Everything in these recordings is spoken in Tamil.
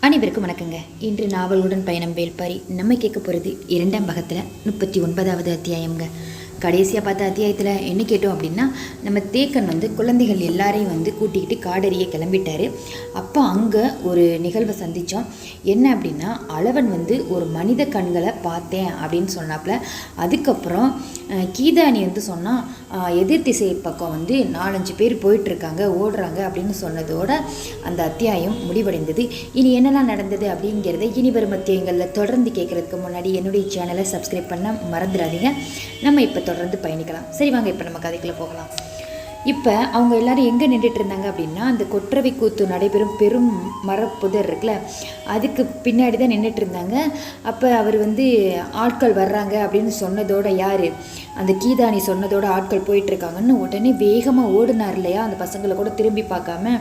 அனைவருக்கும் வணக்கங்க. இன்று நாவலுடன் பயணம் வேல்பாரி நம்ம கேட்க போகிறது 2ஆம் பாகத்தில் 39வது அத்தியாயம்ங்க. கடைசியாக பார்த்த அத்தியாயத்தில் என்ன கேட்டோம் அப்படின்னா, நம்ம தேக்கன் குழந்தைகள் எல்லாரையும் கூட்டிக்கிட்டு காடறிய கிளம்பிட்டார். அப்போ அங்கே ஒரு நிகழ்வை சந்தித்தோம். என்ன அப்படின்னா, அளவன் ஒரு மனித கண்களை பார்த்தேன் அப்படின்னு சொன்னாப்புல. அதுக்கப்புறம் கீதானி சொன்னால் எதிர் திசை பக்கம் 4-5 பேர் போயிட்டுருக்காங்க, ஓடுறாங்க அப்படின்னு சொன்னதோட அந்த அத்தியாயம் முடிவடைந்தது. இனி என்னெல்லாம் நடந்தது அப்படிங்கிறத இனி வரும் அத்தியாயங்களில் தொடர்ந்து கேட்குறதுக்கு முன்னாடி என்னுடைய சேனலை சப்ஸ்கிரைப் பண்ண மறந்துடாதீங்க. நம்ம இப்போ தொடர்ந்து பயணிக்கலாம். சரி வாங்க, இப்போ நம்ம கதைக்குள்ளே போகலாம். இப்போ அவங்க எல்லாரும் எங்கே நின்றுட்டு இருந்தாங்க அப்படின்னா, அந்த கொற்றவை கூத்து நடைபெறும் பெரும் மரப்புதர் இருக்குல்ல, அதுக்கு பின்னாடி தான் நின்றுட்டு இருந்தாங்க. அப்போ அவர் ஆட்கள் வர்றாங்க அப்படின்னு சொன்னதோட, யார் அந்த கீதானி சொன்னதோட ஆட்கள் போயிட்டுருக்காங்கன்னு உடனே வேகமாக ஓடினார் இல்லையா. அந்த பசங்களை கூட திரும்பி பார்க்காம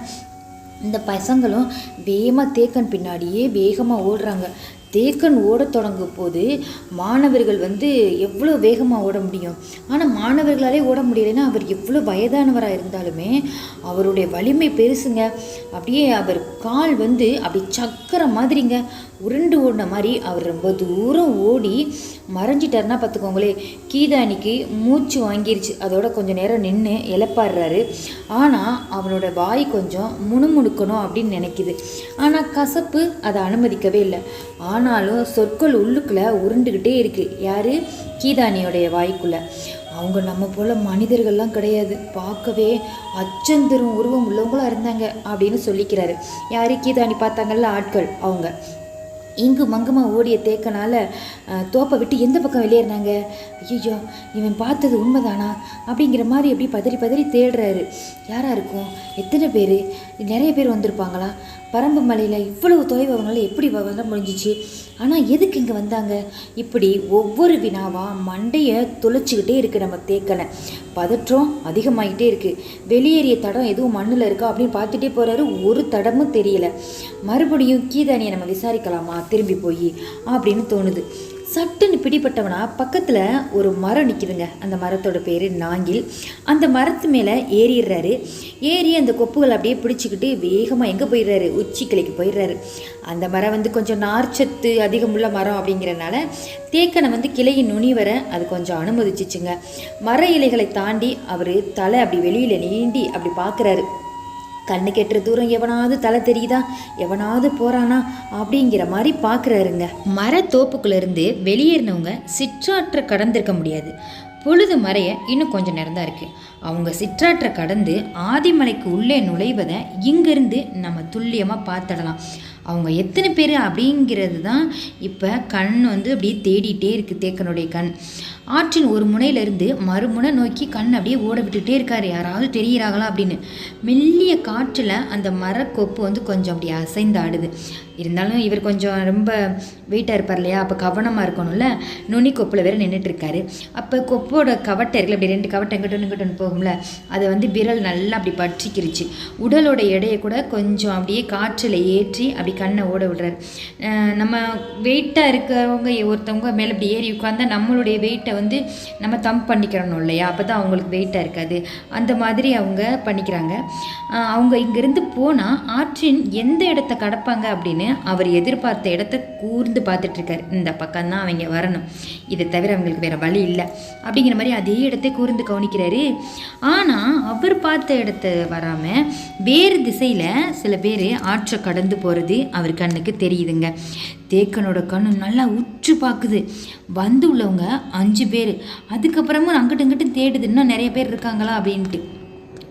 இந்த பசங்களும் வேகமாக தேக்கன் பின்னாடியே வேகமாக ஓடுறாங்க. தேக்கன் ஓட தொடங்கும் போது மாணவர்கள் எவ்வளோ வேகமாக ஓட முடியும்? ஆனால் மாணவர்களாலே ஓட முடியலைன்னா அவர் எவ்வளோ வயதானவராக இருந்தாலுமே அவருடைய வலிமை பெருசுங்க. அப்படியே அவர் கால் அப்படி சக்கரம் மாதிரிங்க உருண்டு ஓடின மாதிரி அவர் ரொம்ப தூரம் ஓடி மறைஞ்சிட்டாருன்னா பார்த்துக்கோங்களே. கீதானிக்கு மூச்சு வாங்கிருச்சு. அதோட கொஞ்சம் நேரம் நின்று இழப்பாடுறாரு. ஆனால் அவனோட வாய் கொஞ்சம் முணுமுணுக்கணும் அப்படின்னு நினைக்குது. ஆனால் கசப்பு அதை அனுமதிக்கவே இல்லை. ஆனாலும் சொற்கள் உள்ளுக்குள்ளே உருண்டுக்கிட்டே இருக்குது. யார்? கீதானியோடைய வாய்க்குள்ளே. அவங்க நம்ம போல் மனிதர்கள்லாம் கிடையாது, பார்க்கவே அச்சந்தரும் உருவம் உள்ளவங்களாக இருந்தாங்க அப்படின்னு சொல்லிக்கிறாரு. யார்? கீதானி பார்த்தாங்கல்ல ஆட்கள். அவங்க இங்கு மங்குமாக ஓடிய தேக்கனால தோப்பை விட்டு எந்த பக்கம் வெளியேறினாங்க. ஐயோ, இவன் பார்த்தது உண்மைதானா அப்படிங்கிற மாதிரி எப்படி பதறி பதறி தேடுறாரு. யாராக இருக்கும்? எத்தனை பேர்? நிறைய பேர் வந்திருப்பாங்களா? பரம்பு மலையில் இவ்வளவு தொலைவு அவங்களால எப்படி வர முடிஞ்சிச்சு? ஆனால் எதுக்கு இங்கே வந்தாங்க? இப்படி ஒவ்வொரு வினாவாக மண்டையை துளைச்சிக்கிட்டே இருக்குது நம்ம தேக்கனை. பதற்றம் அதிகமாகிட்டே இருக்குது. வெளியேறிய தடம் எதுவும் மண்ணில் இருக்கா அப்படின்னு பார்த்துட்டே போகிறாரு. ஒரு தடமும் தெரியலை. மறுபடியும் கீதானியை நம்ம விசாரிக்கலாமா திரும்பி போய் அப்படின்னு தோணுது. சட்டுன்னு பிடிப்பட்டவனா பக்கத்தில் ஒரு மரம் நிற்கிதுங்க. அந்த மரத்தோட பேர் நாங்கில். அந்த மரத்து மேலே ஏறிடுறாரு. ஏறி அந்த கொப்புகள் அப்படியே பிடிச்சிக்கிட்டு வேகமாக எங்கே போயிடுறாரு? உச்சி கிளைக்கு போயிடுறாரு. அந்த மரம் கொஞ்சம் நார்ச்சத்து அதிகமுள்ள மரம் அப்படிங்கிறனால தேக்கனை கிளையின் நுனி வர அது கொஞ்சம் அனுமதிச்சிச்சுங்க. மர இலைகளை தாண்டி அவர் தலை அப்படி வெளியில் நீண்டி அப்படி பார்க்குறாரு. கண்ணு கெட்டுற தூரம் எவனாவது தலை தெரியுதா, எவனாவது போகிறானா அப்படிங்கிற மாதிரி பார்க்குறாருங்க. மரத்தோப்புக்குள்ளேருந்து வெளியேறினவங்க சிற்றாற்றை கடந்திருக்க முடியாது. பொழுது மறைய இன்னும் கொஞ்சம் நேரம் தான் இருக்குது. அவங்க சிற்றாற்றை கடந்து ஆதிமலைக்கு உள்ளே நுழைவதை இங்கேருந்து நம்ம துல்லியமாக பார்த்துடலாம். அவங்க எத்தனை பேர் அப்படிங்கிறது தான் இப்போ கண் அப்படியே தேடிட்டே இருக்குது தேக்கனுடைய கண். ஆற்றின் ஒரு முனையிலிருந்து மறுமுனை நோக்கி கண் அப்படியே ஓட விட்டுட்டே இருக்காரு. யாராவது தெரிகிறாங்களா அப்படின்னு. மெல்லிய காற்றில் அந்த மரக்கொப்பு கொஞ்சம் அப்படி அசைந்து ஆடுது. இருந்தாலும் இவர் கொஞ்சம் ரொம்ப வெயிட்டாக இருப்பார் இல்லையா, அப்போ கவனமாக இருக்கணும்ல. நுனி கொப்பில் வேறு நின்றுட்டுருக்காரு. அப்போ கொப்போட கவட்டை இருக்குல்ல, அப்படி 2 கவட்டை இங்கிட்டொன்று போகும்ல, அதை விரல் நல்லா அப்படி பற்றிக்கிருச்சு. உடலோட எடையை கூட கொஞ்சம் அப்படியே காற்றில் ஏற்றி அப்படி கண்ணை ஓட விடுறாரு. நம்ம வெயிட்டாக இருக்கிறவங்க ஒருத்தவங்க மேலே அப்படி ஏறி உட்காந்தா நம்மளுடைய வெயிட்டை நம்ம தம்ப் பண்ணிக்கிறணும் இல்லையா, அப்போ தான் அவங்களுக்கு வெயிட்டாக இருக்காது. அந்த மாதிரி அவங்க பண்ணிக்கிறாங்க. அவங்க இங்கேருந்து போனால் ஆற்றின் எந்த இடத்த கடப்பாங்க அப்படின்னு அவர் எதிர்பார்த்த இடத்த கூர்ந்து பார்த்துட்ருக்காரு. இந்த பக்கம்தான் அவங்க வரணும், இதை தவிர அவங்களுக்கு வேறு வழி இல்லை அப்படிங்கிற மாதிரி அதே இடத்தை கூர்ந்து கவனிக்கிறாரு. ஆனால் அவர் பார்த்த இடத்த வராமல் வேறு திசையில் சில பேர் ஆற்றை கடந்து போகிறது அவர் கண்ணுக்கு தெரியுதுங்க. தேக்கனோட கண்ணு நல்லா உற்று பார்க்குது. உள்ளவங்க 5 பேர். அதுக்கப்புறமும் அங்கிட்டு இங்கிட்டு தேடுது, இன்னும் நிறைய பேர் இருக்காங்களா அப்படின்ட்டு.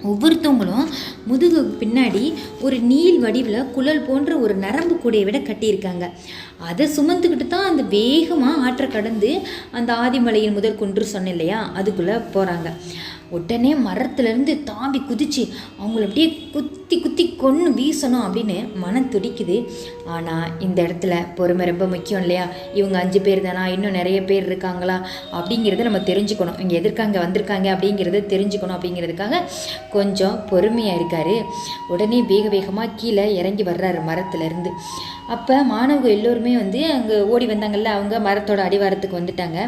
ஒவ்வொருத்தவங்களும் முதுகு பின்னாடி ஒரு நீள் வடிவில் குழல் போன்ற ஒரு நரம்பு கூடையை விட கட்டியிருக்காங்க. அதை சுமந்துக்கிட்டு தான் அந்த வேகமாக ஆற்றை கடந்து அந்த ஆதிமலையின் முதல் குன்று சொன்னேன் இல்லையா, அதுக்குள்ளே போகிறாங்க. உடனே மரத்துலேருந்து தாவி குதிச்சு அவங்கள அப்படியே குத்தி குத்தி கொன்று வீசணும் அப்படின்னு மனம் துடிக்குது. ஆனால் இந்த இடத்துல பொறுமை ரொம்ப முக்கியம் இல்லையா. இவங்க 5 பேர் தானா, இன்னும் நிறைய பேர் இருக்காங்களா அப்படிங்கிறத நம்ம தெரிஞ்சுக்கணும். இங்கே எதிர்க்காங்க வந்திருக்காங்க அப்படிங்கிறத தெரிஞ்சுக்கணும். அப்படிங்கிறதுக்காக கொஞ்சம் பொறுமையாக இருக்கார். உடனே வேக வேகமாக கீழே இறங்கி வர்றாரு மரத்துலேருந்து. அப்போ மாணவர்கள் எல்லோருமே அங்கே ஓடி வந்தாங்கல்ல, அவங்க மரத்தோட அடிவாரத்துக்கு வந்துட்டாங்க.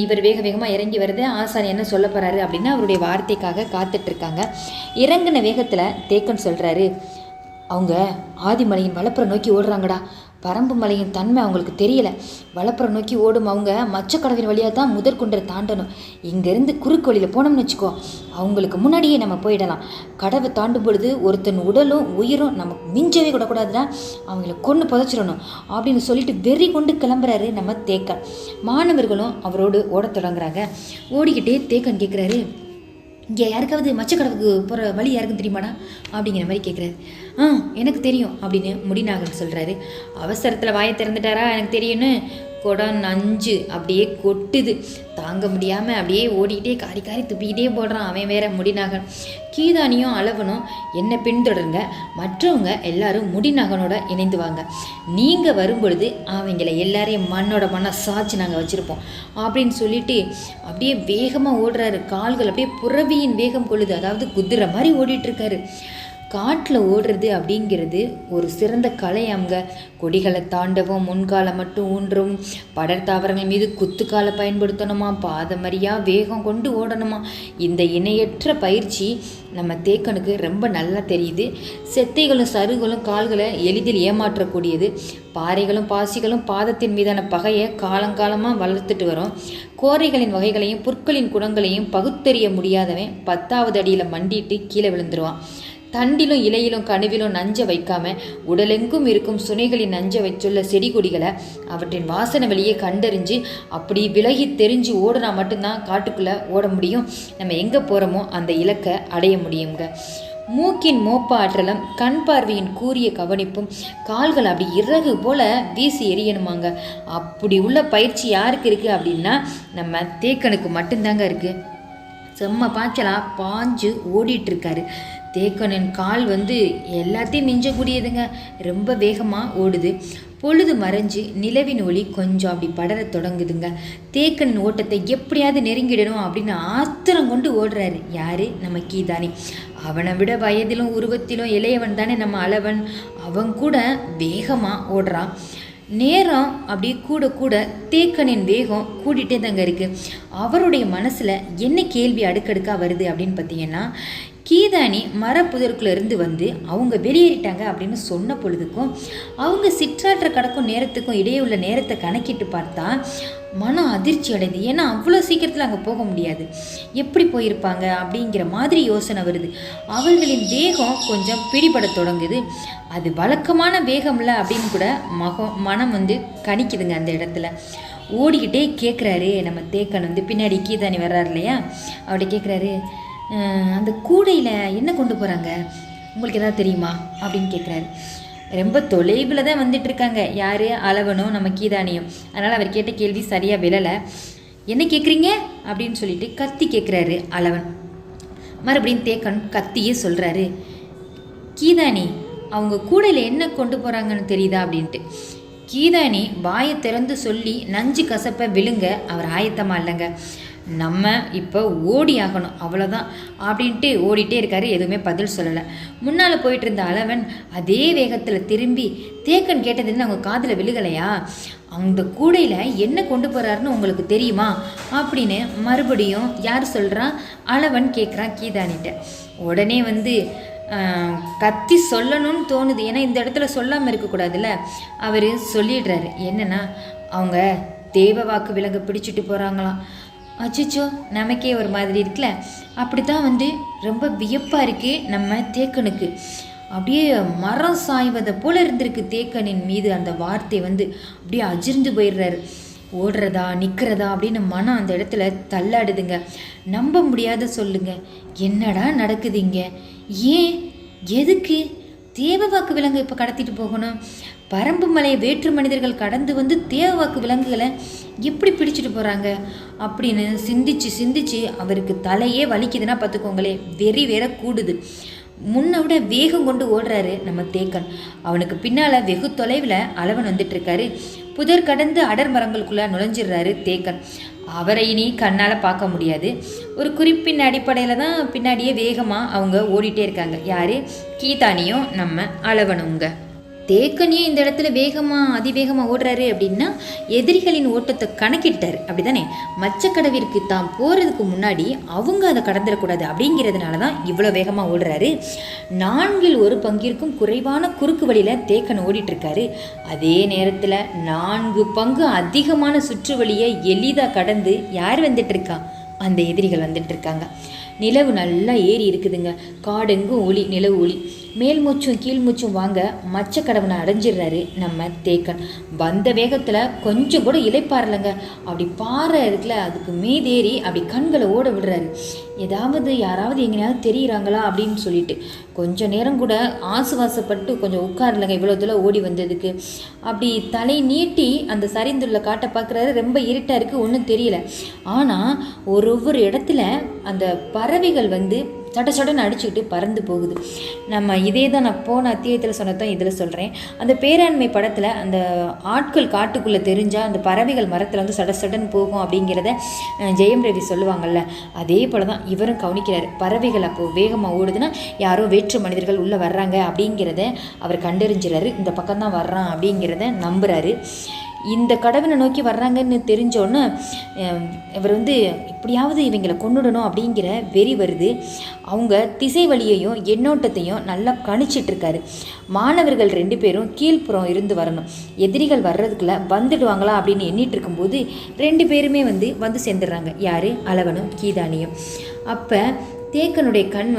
இவர் வேக வேகமாக இறங்கி வருது. ஆசான் என்ன சொல்ல போகிறாரு அப்படின்னா அவருடைய வார்த்தைக்காக காத்துட்ருக்காங்க. இறங்கின வேகத்தில் தேக்கன் சொல்கிறாரு, அவங்க ஆதிமலையின் வளப்புற நோக்கி ஓடுறாங்கடா. பரம்பு மலையின் தன்மை அவங்களுக்கு தெரியலை. வளப்புற நோக்கி ஓடும் அவங்க மச்சக்கடவின் வழியாக தான் முதற்குன்றை தாண்டணும். இங்கேருந்து குறுக்கு வழியில் போனோம்னு வச்சுக்கோ, அவங்களுக்கு முன்னாடியே நம்ம போயிடலாம். கடவை தாண்டும் பொழுது ஒருத்தன் உடலும் உயிரும் நமக்கு மிஞ்சவே கூடக்கூடாதுன்னா அவங்கள கொன்று புதைச்சிடணும் அப்படின்னு சொல்லிட்டு வெறி கொண்டு கிளம்புறாரு நம்ம தேக்கன். மாணவர்களும் அவரோடு ஓடத் தொடங்குறாங்க. ஓடிக்கிட்டே தேக்கன் கேட்குறாரு, இங்கே யாருக்காவது மச்சக்கடவுக்கு போகிற வழி யாருக்கும் தெரியுமாடா அப்படிங்கிற மாதிரி கேட்குறாரு. எனக்கு தெரியும் அப்படின்னு முடிநாகன் சொல்கிறாரு. அவசரத்தில் வாயை திறந்துட்டாரா எனக்கு தெரியும்னு குடம் நஞ்சு அப்படியே கொட்டுது. தாங்க முடியாமல் அப்படியே ஓடிக்கிட்டே காரி காரி துப்பிக்கிட்டே போடுறான் அவன் வேற முடிநாகன். கீதானியும் அளவனும் என்னை பின்தொடருங்க, மற்றவங்க எல்லாரும் முடிநாகனோட இணைந்துவாங்க. நீங்கள் வரும்பொழுது அவங்கள எல்லாரையும் மண்ணோட மண்ணை சாய்ச்சி நாங்கள் வச்சுருப்போம் அப்படின்னு சொல்லிட்டு அப்படியே வேகமாக ஓடுறாரு. கால்கள் அப்படியே புறவியின் வேகம் கொள்ளுது. அதாவது குதிரை மாதிரி ஓடிட்டுருக்காரு. காட்டில் ஓடுறது அப்படிங்கிறது ஒரு சிறந்த கலையாங்க. கொடிகளை தாண்டவும், முன்காலை மட்டும் ஊன்றவும், படர் தாவரங்கள் மீது குத்துக்காலை பயன்படுத்தணுமா, பாதமறியாக வேகம் கொண்டு ஓடணுமா. இந்த இணையற்ற பயிற்சி நம்ம தேக்கனுக்கு ரொம்ப நல்லா தெரியுது. செத்தைகளும் சருகளும் கால்களை எளிதில் ஏமாற்றக்கூடியது. பாறைகளும் பாசிகளும் பாதத்தின் மீதான பகையை காலங்காலமாக வளர்த்துட்டு வரும். கோரைகளின் வகைகளையும் புற்களின் குணங்களையும் பகுத்தறிய முடியாதவன் 10வது அடியில் மண்டிட்டு கீழே விழுந்துருவான். தண்டிலும் இலையிலும் கணுவிலும் நஞ்சை வைக்காம உடலெங்கும் இருக்கும் சுனைகளின் நஞ்சை வச்சுள்ள செடி கொடிகளை அவற்றின் வாசனை வழியே கண்டறிஞ்சு அப்படி விலகி தெரிஞ்சு ஓடுனா மட்டும்தான் காட்டுக்குள்ளே ஓட முடியும். நம்ம எங்கே போகிறோமோ அந்த இலக்கை அடைய முடியுங்க. மூக்கின் மோப்ப ஆற்றலும் கண் பார்வையின் கூரிய கவனிப்பும் கால்கள் அப்படி இறகு போல் வீசி எறியணுமாங்க. அப்படி உள்ள பயிற்சி யாருக்கு இருக்குது அப்படின்னா நம்ம தேக்கனுக்கு மட்டும்தாங்க இருக்குது. செம்ம பாய்ச்சலாக பாஞ்சு ஓடிட்டுருக்காரு. தேக்கனின் கால் எல்லாத்தையும் மிஞ்சக்கூடியதுங்க. ரொம்ப வேகமாக ஓடுது. பொழுது மறைஞ்சு நிலவின் ஒளி கொஞ்சம் அப்படி படர தொடங்குதுங்க. தேக்கனின் ஓட்டத்தை எப்படியாவது நெருங்கிடணும் அப்படின்னு ஆத்திரம் கொண்டு ஓடுறாரு. யாரு? நம்ம கீதானி. அவனை விட வயதிலும் உருவத்திலும் இளையவன் தானே நம்ம அளவன். அவன் கூட வேகமாக ஓடுறான். நேரம் அப்படி கூட கூட தேக்கனின் வேகம் கூட்டிகிட்டே தாங்க இருக்குது. அவருடைய மனசில் என்ன கேள்வி அடுக்கடுக்காக வருது அப்படின்னு பார்த்தீங்கன்னா, கீதானி மரப்புதற்குள்ளேருந்து அவங்க வெளியேறிட்டாங்க அப்படின்னு சொன்ன பொழுதுக்கும் அவங்க சிற்றாற்ற கடக்கும் நேரத்துக்கும் இடையே உள்ள நேரத்தை கணக்கிட்டு பார்த்தா மனம் அதிர்ச்சி அடையுது. ஏன்னா அவ்வளோ சீக்கிரத்தில் அங்கே போக முடியாது. எப்படி போயிருப்பாங்க அப்படிங்கிற மாதிரி யோசனை வருது. அவர்களின் வேகம் கொஞ்சம் பிடிபட தொடங்குது. அது வழக்கமான வேகம்ல அப்படின்னு கூட மனம் கணிக்குதுங்க. அந்த இடத்துல ஓடிக்கிட்டே கேட்குறாரு நம்ம தேக்கன். பின்னாடி கீதானி வர்றாரு இல்லையா, அவர்கிட்ட கேட்குறாரு, அந்த கூடையில் என்ன கொண்டு போகிறாங்க உங்களுக்கு ஏதாவது தெரியுமா அப்படின்னு கேட்குறாரு. ரொம்ப தொலைவில் தான் வந்துட்டுருக்காங்க. யார்? அளவனும் நம்ம கீதானியும். அதனால் அவர் கேட்ட கேள்வி சரியாக விழலை. என்ன கேட்குறீங்க அப்படின்னு சொல்லிட்டு கத்தி கேட்குறாரு அளவன். மறுபடியும் தேக்கன் கத்தியே சொல்கிறாரு, கீதானி அவங்க கூடையில் என்ன கொண்டு போகிறாங்கன்னு தெரியுதா அப்படின்ட்டு. கீதானி வாயை திறந்து சொல்லி நஞ்சு கசப்பை விழுங்க அவர் ஆயத்தமாக இல்லைங்க. நம்ம இப்போ ஓடி ஆகணும் அவ்வளோதான் அப்படின்ட்டு ஓடிட்டே இருக்காரு. எதுவுமே பதில் சொல்லலை. முன்னால் போயிட்டு இருந்த அளவன் அதே வேகத்தில் திரும்பி, தேக்கன் கேட்டதுன்னு அவங்க காதில் விழுகலையா, அந்த கூடையில் என்ன கொண்டு போகிறாருன்னு உங்களுக்கு தெரியுமா அப்படின்னு மறுபடியும் யார் சொல்கிறான்? அளவன் கேட்குறான் கீதானிட்ட. உடனே கத்தி சொல்லணும்னு தோணுது. ஏன்னா இந்த இடத்துல சொல்லாமல் இருக்கக்கூடாதுல்ல. அவர் சொல்லிடுறாரு. என்னன்னா, அவங்க தேவ வாக்கு விலங்க பிடிச்சிட்டு போகிறாங்களாம். அச்சிச்சோ, நமக்கே ஒரு மாதிரி இருக்குல்ல. அப்படி தான் ரொம்ப வியப்பாக இருக்கு நம்ம தேக்கனுக்கு. அப்படியே மரம் சாய்வதை போல இருந்திருக்கு தேக்கனின் மீது அந்த வார்த்தை. அப்படியே அதிர்ந்து போயிடுறாரு. ஓடுறதா நிற்கிறதா அப்படின்னு மனம் அந்த இடத்துல தள்ளாடுதுங்க. நம்ப முடியாத சொல்லுங்க, என்னடா நடக்குது இங்கே? ஏன்? எதுக்கு தேவவாக்கு விலங்கு இப்போ கடத்திட்டு போகணும்? பரம்பு மலையை வேற்று மனிதர்கள் கடந்து தேவவாக்கு விலங்குகளை எப்படி பிடிச்சிட்டு போகிறாங்க அப்படின்னு சிந்திச்சு அவருக்கு தலையே வலிக்குதுன்னா பார்த்துக்கோங்களே. வெறி வேற கூடுது. முன்னை விட வேகம் கொண்டு ஓடுறாரு நம்ம தேக்கன். அவனுக்கு பின்னால் வெகு தொலைவில் அளவன் வந்துட்டுருக்காரு. புதர் கடந்து அடர் மரங்களுக்குள்ளே நுழைஞ்சிடுறாரு தேக்கன். அவரை இனி கண்ணால் பார்க்க முடியாது. ஒரு குறிப்பின் அடிப்படையில் தான் பின்னாடியே வேகமாக அவங்க ஓடிட்டே இருக்காங்க. யார்? கீதானியும் நம்ம அளவனுங்க. தேக்கனியே இந்த இடத்துல அதிவேகமாக ஓடுறாரு அப்படின்னா எதிரிகளின் ஓட்டத்தை கணக்கிட்டார், அப்படி தானே? மச்சக்கடவிற்கு தாம் போகிறதுக்கு முன்னாடி அவங்க அதை கடந்துடக்கூடாது அப்படிங்கிறதுனால தான் இவ்வளோ வேகமாக ஓடுறாரு. 1/4 குறைவான குறுக்கு வழியில் தேக்கன் ஓடிட்டுருக்காரு. அதே நேரத்தில் 4 பங்கு அதிகமான சுற்று வழியை எளிதாக கடந்து யார் வந்துட்டுருக்கா? அந்த எதிரிகள் வந்துட்டுருக்காங்க. நிலவு நல்லா ஏறி இருக்குதுங்க. காடெங்கும் ஒளி, நிலவு ஒளி. மேல் மூச்சும் கீழ் மூச்சும் வாங்க மச்சக்கடவனை அடைஞ்சிடுறாரு நம்ம தேக்கன். வந்த வேகத்தில் கொஞ்சம் கூட இலைப்பாறலைங்க. அப்படி பாறை இருக்குல்ல, அதுக்கு மீதேறி அப்படி கண்களை ஓட விடுறாரு. யாராவது எங்கேயாவது தெரியுறாங்களா அப்படின்னு சொல்லிட்டு கொஞ்சம் நேரம் கூட ஆசுவாசப்பட்டு கொஞ்சம் உட்காரலைங்க. இவ்வளோ தூரம் ஓடி வந்ததுக்கு அப்படி தலை நீட்டி அந்த சரிந்துள்ள காட்டை பார்க்குறாரு. ரொம்ப இருட்டாக இருக்குது, ஒன்றும் தெரியல. ஆனால் ஒவ்வொரு இடத்துல அந்த பறவைகள் சடன்னு அடிச்சுக்கிட்டு பறந்து போகுது. நம்ம இதே தான் நான் போன அத்தியாயத்தில் சொன்னதான் இதில் சொல்கிறேன். அந்த பேராண்மை படத்தில் அந்த ஆட்கள் காட்டுக்குள்ளே தெரிஞ்சால் அந்த பறவைகள் மரத்தில் சடன்னு போகும் அப்படிங்கிறத ஜெயம் ரவி சொல்லுவாங்கள்ல, அதே போல் தான் இவரும் கவனிக்கிறார். பறவைகள் அப்போது வேகமாக ஓடுதுன்னா யாரோ வேற்று மனிதர்கள் உள்ளே வர்றாங்க அப்படிங்கிறத அவர் கண்டறிஞ்சிறாரு. இந்த பக்கம்தான் வர்றான் அப்படிங்கிறத நம்புகிறாரு. இந்த கடவுளை நோக்கி வர்றாங்கன்னு தெரிஞ்சோன்னு இவர் எப்படியாவது இவங்களை கொண்டுடணும் அப்படிங்கிற வெறி வருது. அவங்க திசை வழியையும் எண்ணோட்டத்தையும் நல்லா கணிச்சிட்ருக்காரு. மாணவர்கள் 2 பேரும் கீழ்ப்புறம் இருந்து வரணும், எதிரிகள் வர்றதுக்குள்ளே வந்துடுவாங்களா அப்படின்னு எண்ணிட்டு இருக்கும்போது 2 பேருமே வந்து சேர்ந்துடுறாங்க. யார்? அளவனும் கீதானியும். அப்போ தேக்கனுடைய கண்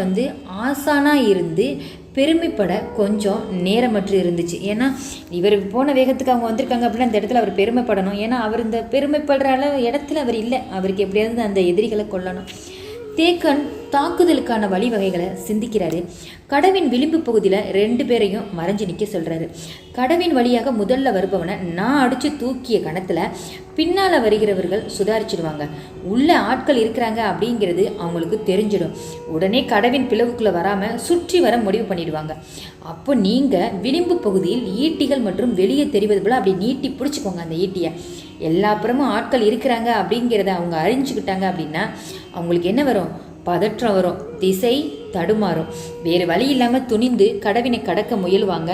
ஆசானாக இருந்து பெருமைப்பட கொஞ்சம் நேரமற்று இருந்துச்சு. ஏன்னா இவர் போன வேகத்துக்கு அவங்க வந்திருக்காங்க அப்படின்னா அந்த இடத்துல அவர் பெருமைப்படணும். ஏன்னா அவர் இந்த பெருமைப்படுற இடத்துல அவர் இல்லை. அவருக்கு எப்படியாவது அந்த எதிரிகளை கொல்லணும். தேக்கன் தாக்குதலுக்கான வழிவகைகளை சிந்திக்கிறாரு. கடவின் விளிம்பு பகுதியில் 2 பேரையும் மறைஞ்சு நிற்க சொல்கிறாரு. கடவின் வழியாக முதல்ல வருபவனை நான் அடித்து தூக்கிய கணத்தில் பின்னால் வருகிறவர்கள் சுதாரிச்சிடுவாங்க. உள்ள ஆட்கள் இருக்கிறாங்க அப்படிங்கிறது அவங்களுக்கு தெரிஞ்சிடும். உடனே கடவின் பிளவுக்குள்ளே வராமல் சுற்றி வர முடிவு பண்ணிடுவாங்க. அப்போ நீங்கள் விளிம்பு பகுதியில் ஈட்டிகள் மற்றும் வெளியே தெரிவது போல் அப்படி நீட்டி பிடிச்சிக்கோங்க அந்த ஈட்டியை. எல்லா புறமும் ஆட்கள் இருக்கிறாங்க அப்படிங்கிறத அவங்க அறிஞ்சுக்கிட்டாங்க அப்படின்னா அவங்களுக்கு என்ன வரும்? பதற்றம் வரும், திசை தடுமாறும். வேறு வழி இல்லாமல் துணிந்து கடவினை கடக்க முயல்வாங்க,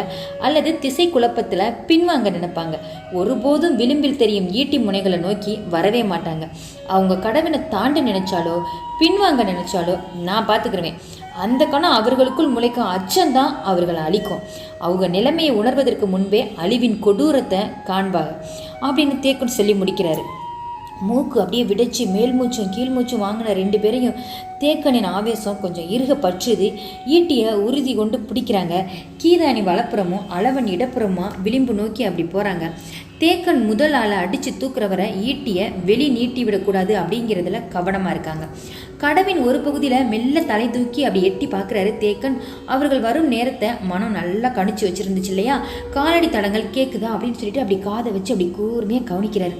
அல்லது திசை குழப்பத்தில் பின்வாங்க நினைப்பாங்க. ஒருபோதும் விளிம்பில் தெரியும் ஈட்டி முனைகளை நோக்கி வரவே மாட்டாங்க. அவங்க கடவினை தாண்ட நினைச்சாலோ பின்வாங்க நினைச்சாலோ நான் பார்த்துக்கிறேன். அந்த கணம் அவர்களுக்குள் முளைக்கும் அச்சம்தான் அவர்களை அழிக்கும். அவங்க நிலைமையை உணர்வதற்கு முன்பே அழிவின் கொடூரத்தை காண்பாங்க அப்படின்னு தேக்கன் சொல்லி முடிக்கிறாரு. மூக்கு அப்படியே விடைச்சி மேல் மூச்சும் கீழ் மூச்சும் வாங்கின 2 பேரையும் தேக்கனின் ஆவேசம் கொஞ்சம் இறுக பற்றுது. ஈட்டியை உறுதி கொண்டு பிடிக்கிறாங்க. கீதானி வலப்புறமும் அளவன் இடப்புறமா விளிம்பு நோக்கி அப்படி போகிறாங்க. தேக்கன் முதல் ஆளை அடித்து தூக்குறவரை ஈட்டியை வெளி நீட்டி விடக்கூடாது அப்படிங்கிறதுல கவனமாக இருக்காங்க. கடவின் ஒரு பகுதியில் மெல்ல தலை தூக்கி அப்படி எட்டி பார்க்குறாரு தேக்கன். அவர்கள் வரும் நேரத்தை மனம் நல்லா கணிச்சு வச்சுருந்துச்சு இல்லையா? காலடி தடங்கள் கேட்குதா அப்படின்னு சொல்லிட்டு அப்படி காதை வச்சு அப்படி கூர்மையாக கவனிக்கிறாரு.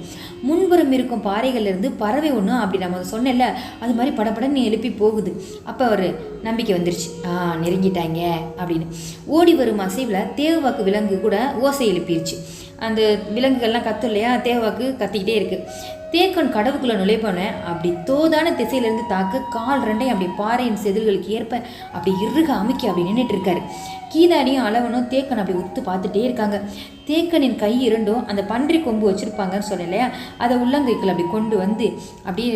முன்புறம் இருக்கும் பாறைகள்லேருந்து பறவை ஒன்று அப்படி நம்ம சொன்னல அது மாதிரி படப்படன்னு எழுப்பி போகுது. அப்போ அவர் நம்பிக்கை வந்துருச்சு, நெருங்கிட்டாங்க அப்படின்னு. ஓடி வரும் அசைவில் தேவாக்கு விலங்கு கூட ஓசை எழுப்பிடுச்சு. அந்த விலங்குகள்லாம் கத்தும் இல்லையா? தேவாக்கு கத்திக்கிட்டே இருக்குது. தேக்கன் கடவுக்குள்ளே நுழைப்போன அப்படி தோதான திசையிலேருந்து தாக்க கால் 2ஐயும் அப்படி பாறையின் செதில்களுக்கு ஏற்ப அப்படி இறுக அமைக்கி அப்படி நின்றுட்டு இருக்காரு. கீதானியும் அளவனும் தேக்கன் அப்படி உத்து பார்த்துட்டே இருக்காங்க. தேக்கனின் கை 2ம் அந்த பன்றி கொம்பு வச்சுருப்பாங்கன்னு சொன்னலையா, அதை உள்ளங்கைக்குள்ள அப்படி கொண்டு அப்படியே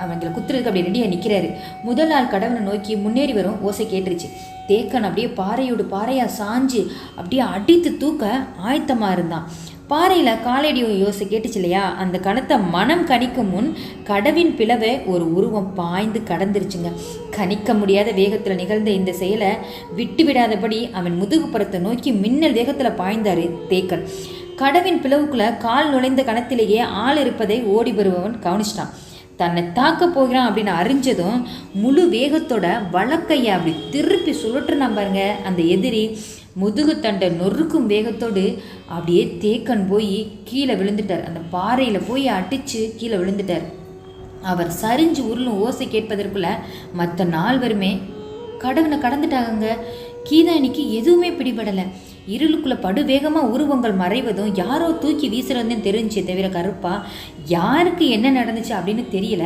அவங்களை குத்துறதுக்கு அப்படி ரெடியாக நிற்கிறாரு. முதல் நாள் கடவுளை நோக்கி முன்னேறி வரும் ஓசை கேட்டுருச்சு. தேக்கன் அப்படியே பாறையோடு பாறையாக சாஞ்சு அப்படியே அடித்து தூக்க ஆயத்தமாக இருந்தான். பாறையில் காலடி யோசை கேட்டுச்சு இல்லையா? அந்த கணத்தை மனம் கணிக்கும் முன் கடவின் பிளவை ஒரு உருவம் பாய்ந்து கடந்துருச்சுங்க. கணிக்க முடியாத வேகத்தில் நிகழ்ந்த இந்த செயலை விட்டு விடாதபடி அவன் முதுகுப்புறத்தை நோக்கி மின்னல் வேகத்தில் பாய்ந்தாரு தேக்கன். கடவின் பிளவுக்குள்ள கால் நுழைந்த கணத்திலேயே ஆள் இருப்பதை ஓடி வருபவன் கவனிச்சிட்டான். தன்னை தாக்க போகிறான் அப்படின்னு அறிஞ்சதும் முழு வேகத்தோட வழக்கையை அப்படி திருப்பி சுழற்றுனா பாருங்க அந்த எதிரி. முதுகு தண்டை நொறுக்கும் வேகத்தோடு அப்படியே தேக்கன் போய் கீழே விழுந்துட்டார். அந்த பாறையில் போய் அடித்து கீழே விழுந்துட்டார். அவர் சரிஞ்சு உருளும் ஓசை கேட்பதற்குள்ள மற்ற 4 பேருமே கடவுளை கடந்துட்டாங்க. கீதானிக்கு எதுவுமே பிடிபடலை. இருளுக்குள்ளே படுவேகமாக உருவங்கள் மறைவதும் யாரோ தூக்கி வீசுறதுன்னு தெரிஞ்சே தவிர கருப்பா யாருக்கு என்ன நடந்துச்சு அப்படின்னு தெரியல.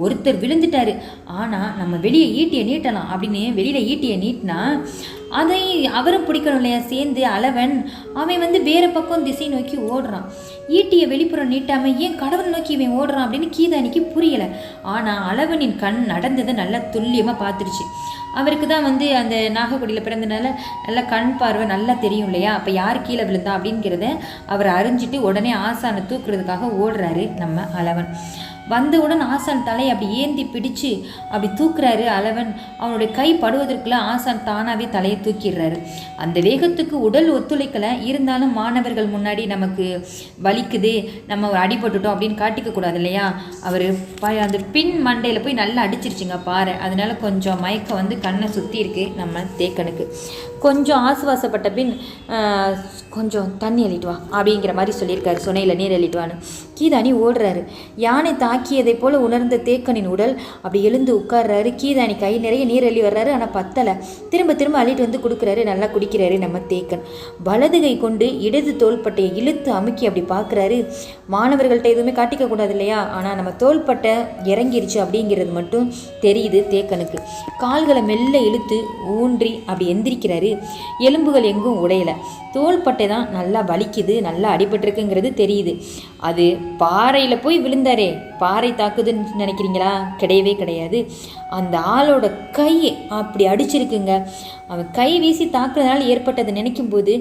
ஒருத்தர் விழுந்துட்டாரு. ஆனால் நம்ம வெளியே ஈட்டியை நீட்டலாம் அப்படின்னு வெளியில் ஈட்டியை நீட்டினா அதை அவரும் பிடிக்கணும் இல்லையா சேர்ந்து. அளவன் அவன் வந்து வேறு பக்கம் திசை நோக்கி ஓடுறான். ஈட்டியை வெளிப்புறம் நீட்டாமல் ஏன் கடவுள் நோக்கி இவன் ஓடுறான் அப்படின்னு கீதானிக்கு புரியலை. ஆனால் அளவனின் கண் நடந்ததை நல்லா துல்லியமாக பார்த்துருச்சு. அவருக்கு தான் வந்து அந்த நாகக்குடியில் பிறந்தனால நல்லா கண் பார்வை நல்லா தெரியும் இல்லையா. அப்போ யார் கீழே விழுந்தா அப்படிங்கிறத அவர் அறிஞ்சிட்டு உடனே ஆசானை தூக்குறதுக்காக ஓடுறாரு நம்ம அளவன். வந்தவுடன் ஆசான் தலையை அப்படி ஏந்தி பிடிச்சு அப்படி தூக்குறாரு அளவன். அவனுடைய கை படுவதற்குள்ள ஆசான் தானாகவே தலையை தூக்கிடுறாரு. அந்த வேகத்துக்கு உடல் ஒத்துழைக்கலை. இருந்தாலும் மாணவர்கள் முன்னாடி நமக்கு வலிக்குது, நம்ம அடிபட்டுட்டோம் அப்படின்னு காட்டிக்க கூடாது இல்லையா. அவர் அந்த பின் மண்டையில் போய் நல்லா அடிச்சிருச்சுங்க பாறை. அதனால கொஞ்சம் மயக்கம் வந்து கண்ணை சுற்றி இருக்கு நம்ம தேக்கனுக்கு. கொஞ்சம் ஆசுவாசப்பட்ட பின் கொஞ்சம் தண்ணி அள்ளிட்டு வா அப்படிங்கிற மாதிரி சொல்லியிருக்காரு. சுனையில் நீர் அள்ளிட்டு கீதானி ஓடுறாரு. யானை தாக்கியதை போல் உணர்ந்த தேக்கனின் உடல் அப்படி எழுந்து உட்கார்றாரு. கீதானி கை நிறைய நீர் அள்ளி வர்றாரு. ஆனால் பத்தலை. திரும்ப திரும்ப அள்ளிட்டு வந்து கொடுக்குறாரு. நல்லா குடிக்கிறாரு நம்ம தேக்கன். வலது கை கொண்டு இடது தோள்பட்டையை இழுத்து அமுக்கி அப்படி பார்க்குறாரு. மாணவர்கள்ட்ட எதுவுமே காட்டிக்க கூடாது இல்லையா. ஆனால் நம்ம தோள்பட்டை இறங்கிருச்சு அப்படிங்கிறது மட்டும் தெரியுது தேக்கனுக்கு. கால்களை மெல்ல இழுத்து ஊன்றி அப்படி எந்திரிக்கிறாரு. எலும்புகள் எங்கும் உடையலை. தோள்பட்டை தான் நல்லா வலிக்குது, நல்லா அடிபட்டிருக்குங்கிறது தெரியுது. அது பாறையில் போய் விழுந்தாரே, பாறை தாக்குதுன்னு நினைக்கிறீங்களா? கிடையவே கிடையாது. அந்த ஆளோட கை அப்படி அடிச்சிருக்குங்க. அவன் கை வீசி தாக்குறதுனால ஏற்பட்டதை நினைக்கும் போது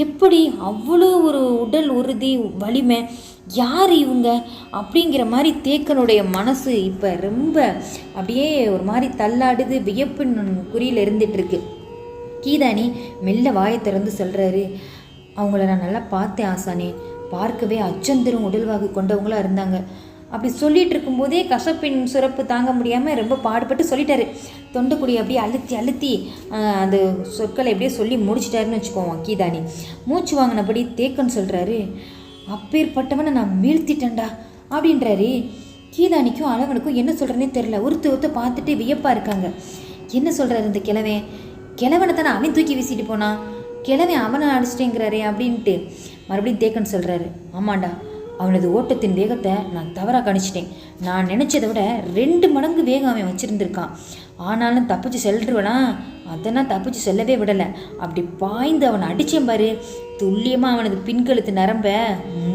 எப்படி அவ்வளோ ஒரு உடல் உறுதி வலிமை, யார் இவங்க அப்படிங்கிற மாதிரி தேக்கனுடைய மனசு இப்போ ரொம்ப அப்படியே ஒரு மாதிரி தள்ளாடுது. வியப்பின் குறியில் இருந்துகிட்ருக்கு. கீதானி மெல்ல வாயை திறந்து சொல்கிறாரு, அவங்கள நான் நல்லா பார்த்தேன் ஆசானே. பார்க்கவே அச்சந்தரும் உடல்வாகு கொண்டவங்களாக இருந்தாங்க. அப்படி சொல்லிகிட்டு இருக்கும்போதே கசப்பின் சுரப்பு தாங்க முடியாமல் ரொம்ப பாடுபட்டு சொல்லிட்டாரு. தொண்டைக்குடியை அப்படியே அழுத்தி அழுத்தி அந்த சொற்களை எப்படியே சொல்லி முடிச்சிட்டாருன்னு வச்சுக்கோவோம். கீதானி மூச்சு வாங்கினபடி தேக்கன் சொல்கிறாரு, அப்பேற்பட்டவனை நான் வீழ்த்திட்டேன்டா அப்படின்றாரு. கீதானிக்கும் அளவனுக்கும் என்ன சொல்கிறேன்னே தெரில. ஒருத்த பார்த்துட்டு வியப்பாக இருக்காங்க. என்ன சொல்கிறாரு இந்த கிழவனை தானே அவன் தூக்கி வீசிட்டு போனான், கிழவன் அவனை அடிச்சிட்டேங்கிறாரே அப்படின்ட்டு மறுபடியும் தேக்கன் சொல்கிறாரு, ஆமாண்டா, அவனது ஓட்டத்தின் வேகத்தை நான் தவறாக கணிச்சிட்டேன். நான் நினச்சதை விட 2 மடங்கு வேகம் அவன் வச்சுருந்துருக்கான். ஆனாலும் தப்பிச்சு செல்றவனா, அதெல்லாம் தப்பிச்சு செல்லவே விடலை. அப்படி பாய்ந்து அவனை அடித்தேன் பாரு. துல்லியமாக அவனது பின்கழுத்து நரம்ப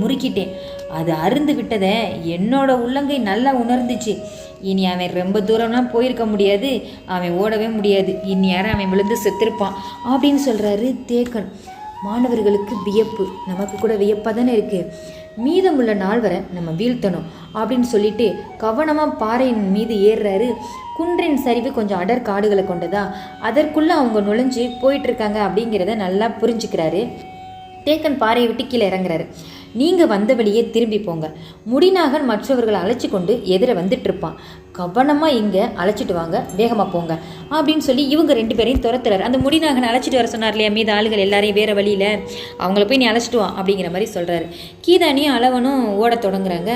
முறுக்கிட்டேன். அது அருந்து விட்டதை என்னோட உள்ளங்கை நல்லா உணர்ந்துச்சு. இனி அவன் ரொம்ப தூரம்லாம் போயிருக்க முடியாது, அவன் ஓடவே முடியாது. இனி யாரும் அவன் விழுந்து செத்துருப்பான் அப்படின்னு சொல்கிறாரு தேக்கன். மாணவர்களுக்கு வியப்பு, நமக்கு கூட வியப்பாக தானே இருக்குது. மீதமுள்ள நாள் வரை நம்ம வீழ்த்தணும் அப்படின்னு சொல்லிட்டு கவனமாக பாறையின் மீது ஏறுறாரு. குன்றின் சரிவு கொஞ்சம் அடர் காடுகளை கொண்டதா, அதற்குள்ளே அவங்க நுழைஞ்சு போயிட்டுருக்காங்க அப்படிங்கிறத நல்லா புரிஞ்சுக்கிறாரு. தேக்கன் பாறையை விட்டு கீழே இறங்குறாரு. நீங்கள் வந்த வழியே திரும்பி போங்க. முடிநாகன் மற்றவர்களை அழைச்சி கொண்டு எதிர வந்துட்டுருப்பான். கவனமாக இங்கே அழைச்சிட்டு வாங்க, வேகமாக போங்க அப்படின்னு சொல்லி இவங்க 2 பேரையும் துரத்துறாரு. அந்த முடிநாகனை அழைச்சிட்டு வர சொன்னார் இல்லையா, மீது ஆளுகள் எல்லாரையும் வேறு வழியில், அவங்கள போய் நீ அழைச்சிட்டு வா அப்படிங்கிற மாதிரி சொல்கிறாரு. கீதானியும் அளவனும் ஓட தொடங்குறாங்க.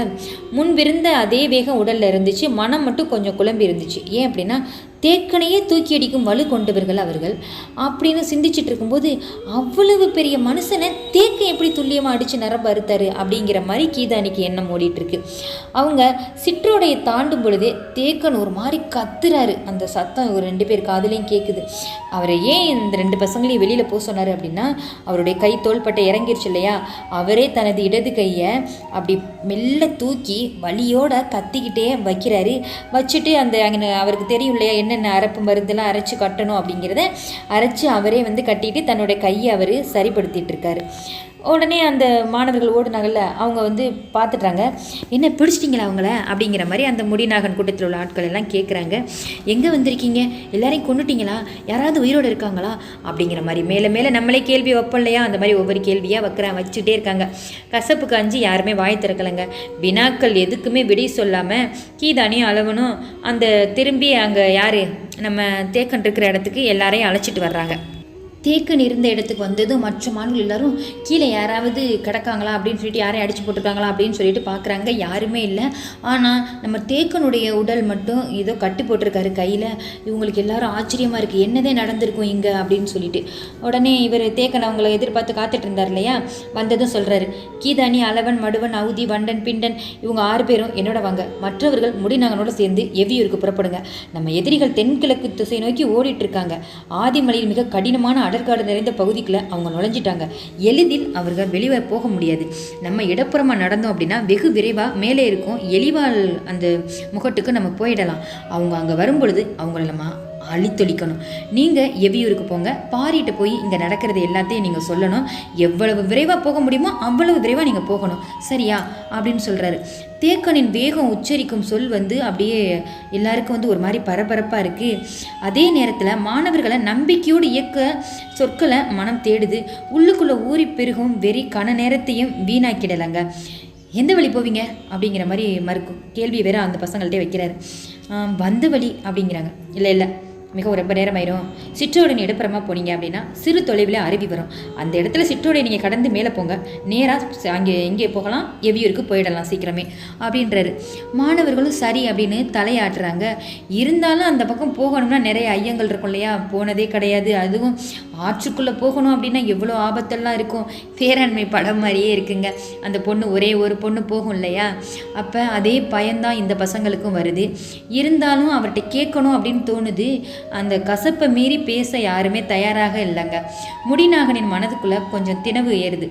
முன்பிருந்த அதே வேகம் உடலில் இருந்துச்சு, மனம் மட்டும் கொஞ்சம் குழம்பி இருந்துச்சு. ஏன் அப்படின்னா தேக்கனையே தூக்கி அடிக்கும் வலு கொண்டவர்கள் அவர்கள் அப்படின்னு சிந்திச்சுட்டு இருக்கும்போது அவ்வளவு பெரிய மனுஷனை தேக்க எப்படி துல்லியமாக அடித்து நரம்பு அறுத்தாரு அப்படிங்கிற மாதிரி கீதானிக்கு எண்ணம் ஓடிட்டுருக்கு. அவங்க சிற்றோடையை தாண்டும் பொழுதே தேக்கன் ஒரு மாதிரி கத்துறாரு. அந்த சத்தம் ஒரு 2 பேர் காதுலையும் கேட்குது. அவரை ஏன் இந்த 2 பசங்களையும் வெளியில் போக சொன்னார் அப்படின்னா, அவருடைய கை தோள்பட்டை இறங்கிருச்சு இல்லையா, அவரே தனது இடது கையை அப்படி மெல்ல தூக்கி வலியோட கத்திக்கிட்டே வைக்கிறாரு. வச்சுட்டு அந்த அங்கே அவருக்கு தெரியும் இல்லையா என்னென்ன அரப்பு மருந்தெல்லாம் அரைச்சி கட்டணும் அப்படிங்கிறத அரைச்சி அவரே வந்து கட்டிட்டு தன்னுடைய கையை அவர் சரிப்படுத்திட்டு இருக்காரு. உடனே அந்த மாணவர்கள் ஓடுனாங்கல்ல, அவங்க வந்து பார்த்துட்டாங்க. என்ன பிடிச்சிட்டிங்களா அவங்கள அப்படிங்கிற மாதிரி அந்த முடிநாகன் கூட்டத்தில் உள்ள ஆட்கள் எல்லாம் கேட்குறாங்க. எங்கே வந்திருக்கீங்க, எல்லாரையும் கொண்டுட்டிங்களா, யாராவது உயிரோடு இருக்காங்களா அப்படிங்கிற மாதிரி மேலே மேலே நம்மளே கேள்வி வைப்போம் இல்லையா, அந்த மாதிரி ஒவ்வொரு கேள்வியாக வச்சுட்டே இருக்காங்க. கசப்புக்கு அஞ்சு யாருமே வாய் திறக்கலைங்க. வினாக்கள் எதுக்குமே விடை சொல்லாமல் கீதானியும் அளவனும் அந்த திரும்பி அங்கே யார் நம்ம தேக்கன் இருக்கிற இடத்துக்கு எல்லாரையும் அழைச்சிட்டு வர்றாங்க. தேக்கன் இருந்த இடத்துக்கு வந்ததும் மற்ற மான்கள் எல்லாரும் கீழே யாராவது கிடக்காங்களா அப்படின்னு சொல்லிட்டு யாரையும் அடிச்சு போட்டிருக்காங்களா அப்படின்னு சொல்லிட்டு பார்க்குறாங்க. யாருமே இல்லை. ஆனால் நம்ம தேக்கனுடைய உடல் மட்டும் ஏதோ கட்டி போட்டிருக்காரு கையில். இவங்களுக்கு எல்லாரும் ஆச்சரியமாக இருக்குது, என்னதே நடந்திருக்கும் இங்கே அப்படின்னு சொல்லிட்டு. உடனே இவர் தேக்கன் அவங்கள எதிர்பார்த்து காத்துட்டு இருந்தார் இல்லையா, வந்ததும் சொல்கிறாரு, கீதானி, அளவன், மடுவன், அவுதி, வண்டன், பிண்டன் இவங்க 6 பேரும் என்னோட வாங்க. மற்றவர்கள் முடிநாகனோட சேர்ந்து எவ்வியூருக்கு புறப்படுங்க. நம்ம எதிரிகள் தென்கிழக்கு திசை நோக்கி ஓடிட்டு இருக்காங்க. ஆதிமலையில் மிக கடினமான அடற்காடு நிறைந்த பகுதிக்குள்ள அவங்க நுழைஞ்சிட்டாங்க. எளிதில் அவர்கள் வெளியே போக முடியாது. நம்ம இடப்புறமாக நடந்தோம் அப்படின்னா வெகு விரைவாக மேலே இருக்கும் எலிவால் அந்த முகட்டுக்கு நம்ம போயிடலாம். அவங்க அங்கே வரும்பொழுது அவங்கள நம்ம அழித்தொழிக்கணும். நீங்கள் எவ்வியூருக்கு போங்க, பாரிட்டு போய் இங்கே நடக்கிறது எல்லாத்தையும் நீங்கள் சொல்லணும். எவ்வளவு விரைவாக போக முடியுமோ அவ்வளவு விரைவாக நீங்கள் போகணும், சரியா அப்படின்னு சொல்கிறாரு. தேக்கனின் வேகம் உச்சரிக்கும் சொல் அப்படியே எல்லாருக்கும் ஒரு மாதிரி பரபரப்பாக இருக்குது. அதே நேரத்தில் மாணவர்களை நம்பிக்கையோடு இயக்க சொற்களை மனம் தேடுது. உள்ளுக்குள்ளே ஊறி பெருகும் வெறி கன நேரத்தையும் வீணாக்கிடலைங்க. எந்த வழி போவீங்க அப்படிங்கிற மாதிரி மறுக்கும் கேள்வி வேற அந்த பசங்கள்கிட்ட வைக்கிறாரு. வந்த வழி அப்படிங்கிறாங்க. இல்லை மிக ரொம்ப நேரம் ஆயிரும். சிற்றோடன் இடப்புறமாக போனீங்க அப்படின்னா சிறு தொலைவில் அருவி வரும். அந்த இடத்துல சிற்றோடை நீங்கள் கடந்து மேலே போங்க, நேராக அங்கே எங்கே போகலாம், எவ்வியூருக்கு போயிடலாம் சீக்கிரமே அப்படின்றாரு. மாணவர்களும் சரி அப்படின்னு தலையாட்டுறாங்க. இருந்தாலும் அந்த பக்கம் போகணும்னா நிறைய ஐயங்கள் இருக்கும் இல்லையா, போனதே கிடையாது. அதுவும் ஆற்றுக்குள்ளே போகணும் அப்படின்னா எவ்வளோ ஆபத்தெல்லாம் இருக்கும். பேராண்மை படம் மாதிரியே இருக்குங்க. அந்த பொண்ணு ஒரே ஒரு பொண்ணு போகும் இல்லையா, அப்போ அதே பயம்தான் இந்த பசங்களுக்கும் வருது. இருந்தாலும் அவர்கிட்ட கேட்கணும் அப்படின்னு தோணுது. அந்த கசப்பை மீறி பேச யாருமே தயாராக இல்லைங்க. முடிநாகனின் மனதுக்குள்ள கொஞ்சம் திணவு ஏறுது.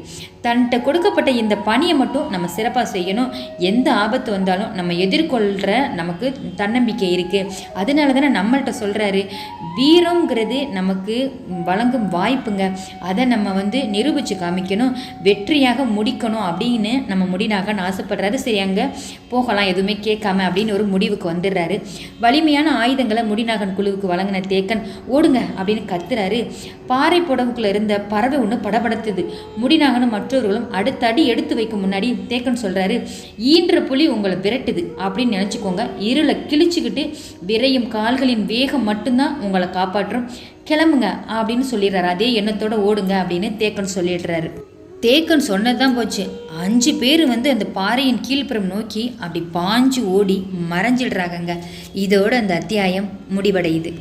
தன்கிட்ட கொடுக்கப்பட்ட இந்த பணியை மட்டும் நம்ம சிறப்பாக செய்யணும். எந்த ஆபத்து வந்தாலும் நம்ம எதிர்கொள்கிற நமக்கு தன்னம்பிக்கை இருக்குது. அதனால தானே நம்மள்கிட்ட சொல்கிறாரு, வீரங்கிறது நமக்கு வழங்கும் வாய்ப்புங்க. அதை நம்ம நிரூபித்து காமிக்கணும், வெற்றியாக முடிக்கணும் அப்படின்னு நம்ம முடிநாகன் ஆசைப்படுறாரு. சரி, அங்கே போகலாம் எதுவுமே கேட்காம அப்படின்னு ஒரு முடிவுக்கு வந்துடுறாரு. வலிமையான ஆயுதங்களை முடிநாகன் குழுவுக்கு வழங்கின தேக்கன் ஓடுங்க அப்படின்னு கத்துறாரு. பாறை புடவுக்குள்ள இருந்த பறவை ஒன்று படபடத்துது. முடிநாகனும் மற்றவர்களும் அடுத்த அடி எடுத்து வைக்கும் முன்னாடி தேக்கன் சொல்றாரு, ஈன்ற புலி உங்களை விரட்டுது அப்படின்னு நினைச்சுக்கோங்க. இருளை கிழிச்சுக்கிட்டு விரையும் கால்களின் வேகம் மட்டும்தான் உங்களை காப்பாற்றும், கிளம்புங்க அப்படின்னு சொல்லிடுறாரு. அதே எண்ணத்தோட ஓடுங்க அப்படின்னு தேக்கன் சொல்லிடுறாரு. தேக்கன் சொன்னதான் போச்சு. 5 பேர் அந்த பாறையின் கீழ்ப்புறம் நோக்கி அப்படி பாஞ்சு ஓடி மறைஞ்சிடுறாங்க. இதோட அந்த அத்தியாயம் முடிவடையுது.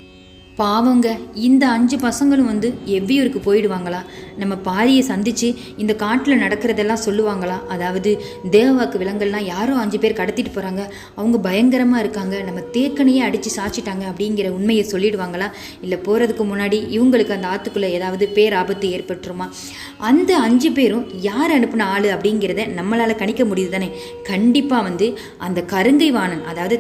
பாவங்க, இந்த 5 பசங்களும் எவ்வியூருக்கு போயிடுவாங்களா? நம்ம பாரியை சந்தித்து இந்த காட்டில் நடக்கிறதெல்லாம் சொல்லுவாங்களா? அதாவது தேவவாக்கு விலங்கள்லாம் யாரோ 5 பேர் கடத்திட்டு போகிறாங்க, அவங்க பயங்கரமாக இருக்காங்க, நம்ம தேக்கனையே அடித்து சாச்சிட்டாங்க அப்படிங்கிற உண்மையை சொல்லிடுவாங்களா? இல்லை போகிறதுக்கு முன்னாடி இவங்களுக்கு அந்த ஆற்றுக்குள்ளே ஏதாவது பேராபத்து ஏற்பட்டுருமா? அந்த 5 பேரும் யார் அனுப்பின ஆள் அப்படிங்கிறத நம்மளால் கணிக்க முடியுது தானே. கண்டிப்பாக அந்த கருங்கை வாணன், அதாவது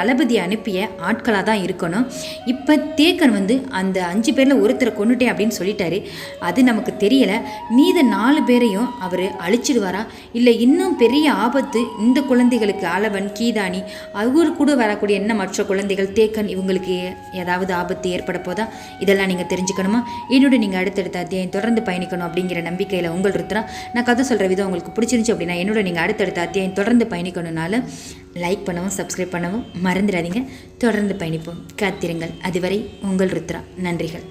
தளபதி அனுப்பிய ஆட்களாக தான் இருக்கணும். இப்போ தேக்கன் அந்த 5 பேரில் ஒருத்தரை கொண்டுட்டேன் அப்படின்னு சொல்லிட்டாரு. அது நமக்கு தெரியலை. மீத 4 பேரையும் அவர் அழிச்சிடுவாரா, இல்லை இன்னும் பெரிய ஆபத்து இந்த குழந்தைகளுக்கு, அளவன், கீதானி, அவரு கூட வரக்கூடிய என்ன மற்ற குழந்தைகள், தேக்கன், இவங்களுக்கு ஏதாவது ஆபத்து ஏற்பட போதா? இதெல்லாம் நீங்கள் தெரிஞ்சுக்கணுமா? என்னோட நீங்கள் அடுத்தடுத்த அத்தியாயம் தொடர்ந்து பயணிக்கணும் அப்படிங்கிற நம்பிக்கையில் உங்கள் ருத்ரா. நான் கதை சொல்கிற விதம் உங்களுக்கு பிடிச்சிருந்துச்சு அப்படின்னா என்னோட நீங்கள் அடுத்தடுத்த அத்தியாயம் தொடர்ந்து பயணிக்கணும்னால லைக் பண்ணவும் சப்ஸ்கிரைப் பண்ணவும் மறந்துடாதீங்க. தொடர்ந்து பயணிப்போம், காத்திருங்கள். அதுவரை உங்கள் ருத்ரா. நன்றிகள்.